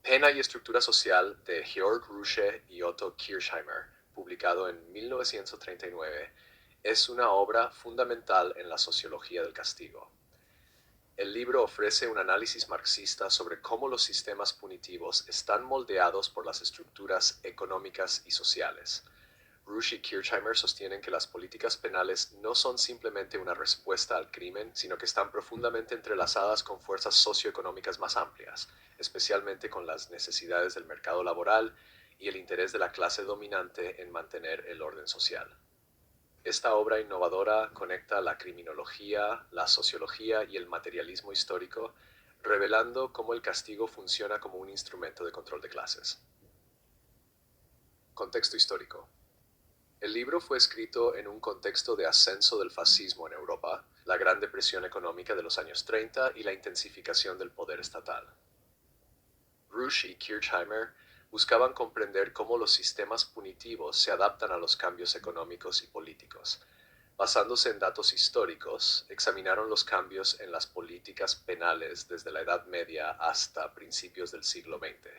Pena y estructura social de Georg Rusche y Otto Kirchheimer, publicado en 1939, es una obra fundamental en la sociología del castigo. El libro ofrece un análisis marxista sobre cómo los sistemas punitivos están moldeados por las estructuras económicas y sociales. Rush y Kirchheimer sostienen que las políticas penales no son simplemente una respuesta al crimen, sino que están profundamente entrelazadas con fuerzas socioeconómicas más amplias, especialmente con las necesidades del mercado laboral y el interés de la clase dominante en mantener el orden social. Esta obra innovadora conecta la criminología, la sociología y el materialismo histórico, revelando cómo el castigo funciona como un instrumento de control de clases. Contexto histórico. El libro fue escrito en un contexto de ascenso del fascismo en Europa, la Gran Depresión económica de los años 30 y la intensificación del poder estatal. Rush y Kirchheimer buscaban comprender cómo los sistemas punitivos se adaptan a los cambios económicos y políticos. Basándose en datos históricos, examinaron los cambios en las políticas penales desde la Edad Media hasta principios del siglo XX.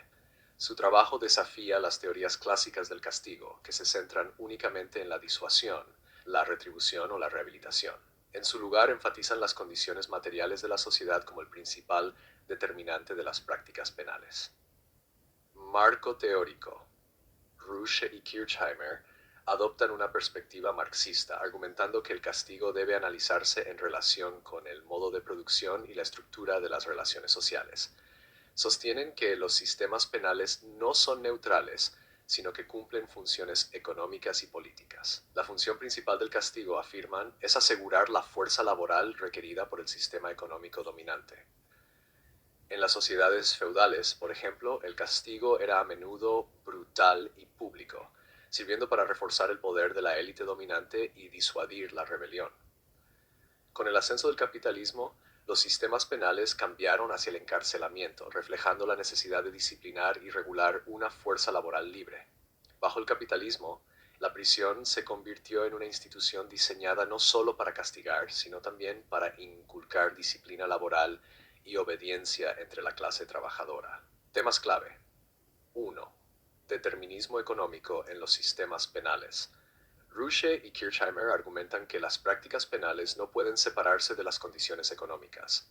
Su trabajo desafía las teorías clásicas del castigo, que se centran únicamente en la disuasión, la retribución o la rehabilitación. En su lugar, enfatizan las condiciones materiales de la sociedad como el principal determinante de las prácticas penales. Marco teórico. Rush y Kirchheimer adoptan una perspectiva marxista, argumentando que el castigo debe analizarse en relación con el modo de producción y la estructura de las relaciones sociales. Sostienen que los sistemas penales no son neutrales, sino que cumplen funciones económicas y políticas. La función principal del castigo, afirman, es asegurar la fuerza laboral requerida por el sistema económico dominante. En las sociedades feudales, por ejemplo, el castigo era a menudo brutal y público, sirviendo para reforzar el poder de la élite dominante y disuadir la rebelión. Con el ascenso del capitalismo, los sistemas penales cambiaron hacia el encarcelamiento, reflejando la necesidad de disciplinar y regular una fuerza laboral libre. Bajo el capitalismo, la prisión se convirtió en una institución diseñada no solo para castigar, sino también para inculcar disciplina laboral y obediencia entre la clase trabajadora. Temas clave. 1. Determinismo económico en los sistemas penales. Rusche y Kirchheimer argumentan que las prácticas penales no pueden separarse de las condiciones económicas.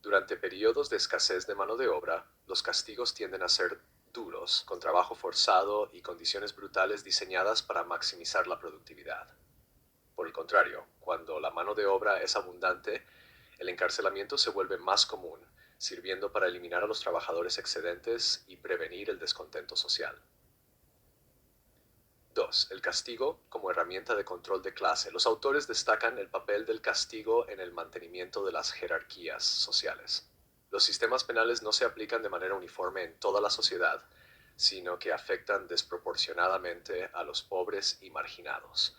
Durante periodos de escasez de mano de obra, los castigos tienden a ser duros, con trabajo forzado y condiciones brutales diseñadas para maximizar la productividad. Por el contrario, cuando la mano de obra es abundante, el encarcelamiento se vuelve más común, sirviendo para eliminar a los trabajadores excedentes y prevenir el descontento social. 2. El castigo como herramienta de control de clase. Los autores destacan el papel del castigo en el mantenimiento de las jerarquías sociales. Los sistemas penales no se aplican de manera uniforme en toda la sociedad, sino que afectan desproporcionadamente a los pobres y marginados.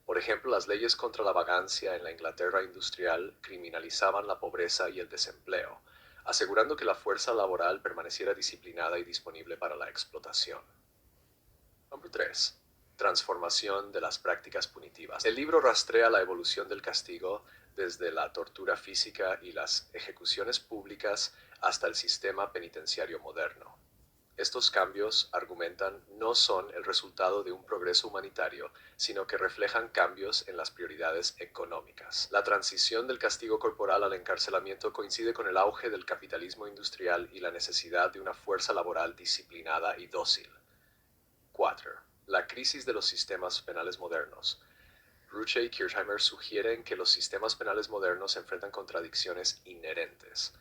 Por ejemplo, las leyes contra la vagancia en la Inglaterra industrial criminalizaban la pobreza y el desempleo, asegurando que la fuerza laboral permaneciera disciplinada y disponible para la explotación. Número 3. Transformación de las prácticas punitivas. El libro rastrea la evolución del castigo desde la tortura física y las ejecuciones públicas hasta el sistema penitenciario moderno. Estos cambios, argumentan, no son el resultado de un progreso humanitario, sino que reflejan cambios en las prioridades económicas. La transición del castigo corporal al encarcelamiento coincide con el auge del capitalismo industrial y la necesidad de una fuerza laboral disciplinada y dócil. 4. La crisis de los sistemas penales modernos. Ruche y Kirchheimer sugieren que los sistemas penales modernos enfrentan contradicciones inherentes.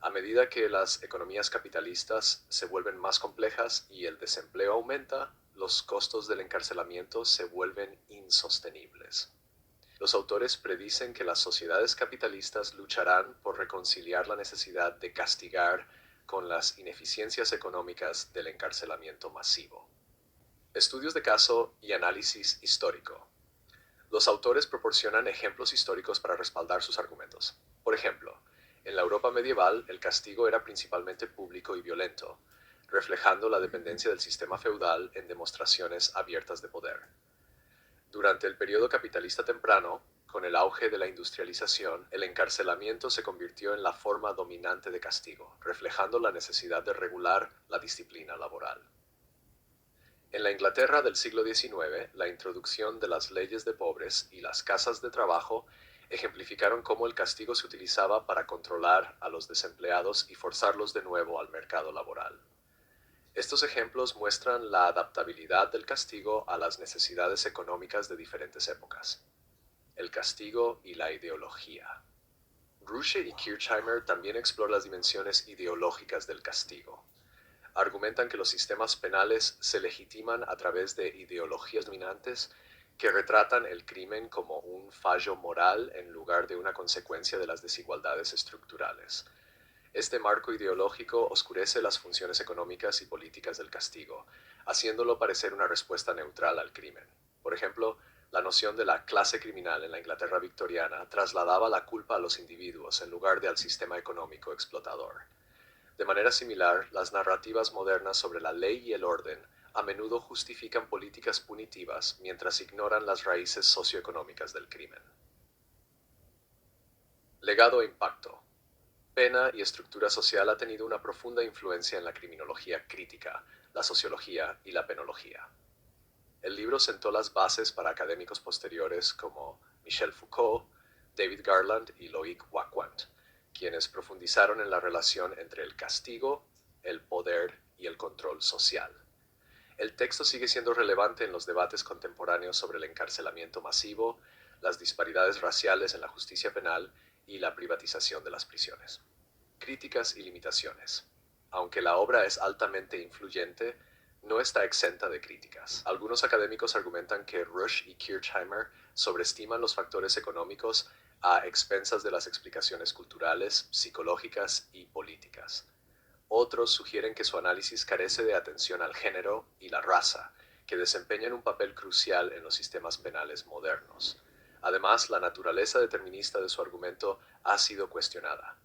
A medida que las economías capitalistas se vuelven más complejas y el desempleo aumenta, los costos del encarcelamiento se vuelven insostenibles. Los autores predicen que las sociedades capitalistas lucharán por reconciliar la necesidad de castigar con las ineficiencias económicas del encarcelamiento masivo. Estudios de caso y análisis histórico. Los autores proporcionan ejemplos históricos para respaldar sus argumentos. Por ejemplo, en la Europa medieval, el castigo era principalmente público y violento, reflejando la dependencia del sistema feudal en demostraciones abiertas de poder. Durante el periodo capitalista temprano, Con el auge de la industrialización, el encarcelamiento se convirtió en la forma dominante de castigo, reflejando la necesidad de regular la disciplina laboral. En la Inglaterra del siglo XIX, la introducción de las leyes de pobres y las casas de trabajo ejemplificaron cómo el castigo se utilizaba para controlar a los desempleados y forzarlos de nuevo al mercado laboral. Estos ejemplos muestran la adaptabilidad del castigo a las necesidades económicas de diferentes épocas. El castigo y la ideología. Rusche y Kirchheimer también exploran las dimensiones ideológicas del castigo. Argumentan que los sistemas penales se legitiman a través de ideologías dominantes que retratan el crimen como un fallo moral en lugar de una consecuencia de las desigualdades estructurales. Este marco ideológico oscurece las funciones económicas y políticas del castigo, haciéndolo parecer una respuesta neutral al crimen. Por ejemplo, la noción de la clase criminal en la Inglaterra victoriana trasladaba la culpa a los individuos en lugar de al sistema económico explotador. De manera similar, las narrativas modernas sobre la ley y el orden a menudo justifican políticas punitivas mientras ignoran las raíces socioeconómicas del crimen. Legado e impacto. Pena y estructura social ha tenido una profunda influencia en la criminología crítica, la sociología y la penología. El libro sentó las bases para académicos posteriores como Michel Foucault, David Garland y Loic Wacquant, quienes profundizaron en la relación entre el castigo, el poder y el control social. El texto sigue siendo relevante en los debates contemporáneos sobre el encarcelamiento masivo, las disparidades raciales en la justicia penal y la privatización de las prisiones. Críticas y limitaciones. Aunque la obra es altamente influyente, no está exenta de críticas. Algunos académicos argumentan que Rush y Kirchheimer sobreestiman los factores económicos a expensas de las explicaciones culturales, psicológicas y políticas. Otros sugieren que su análisis carece de atención al género y la raza, que desempeñan un papel crucial en los sistemas penales modernos. Además, la naturaleza determinista de su argumento ha sido cuestionada.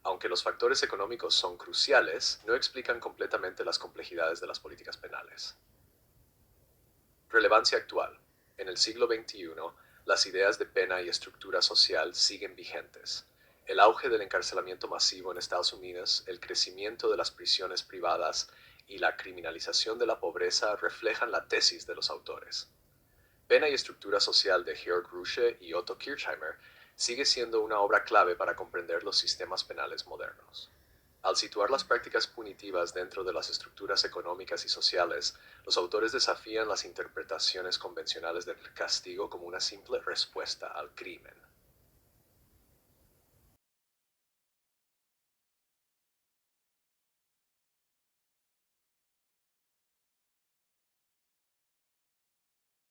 Aunque los factores económicos son cruciales, no explican completamente las complejidades de las políticas penales. Relevancia actual. En el siglo XXI, las ideas de pena y estructura social siguen vigentes. El auge del encarcelamiento masivo en Estados Unidos, el crecimiento de las prisiones privadas y la criminalización de la pobreza reflejan la tesis de los autores. Pena y estructura social de Georg Rusche y Otto Kirchheimer sigue siendo una obra clave para comprender los sistemas penales modernos. Al situar las prácticas punitivas dentro de las estructuras económicas y sociales, los autores desafían las interpretaciones convencionales del castigo como una simple respuesta al crimen.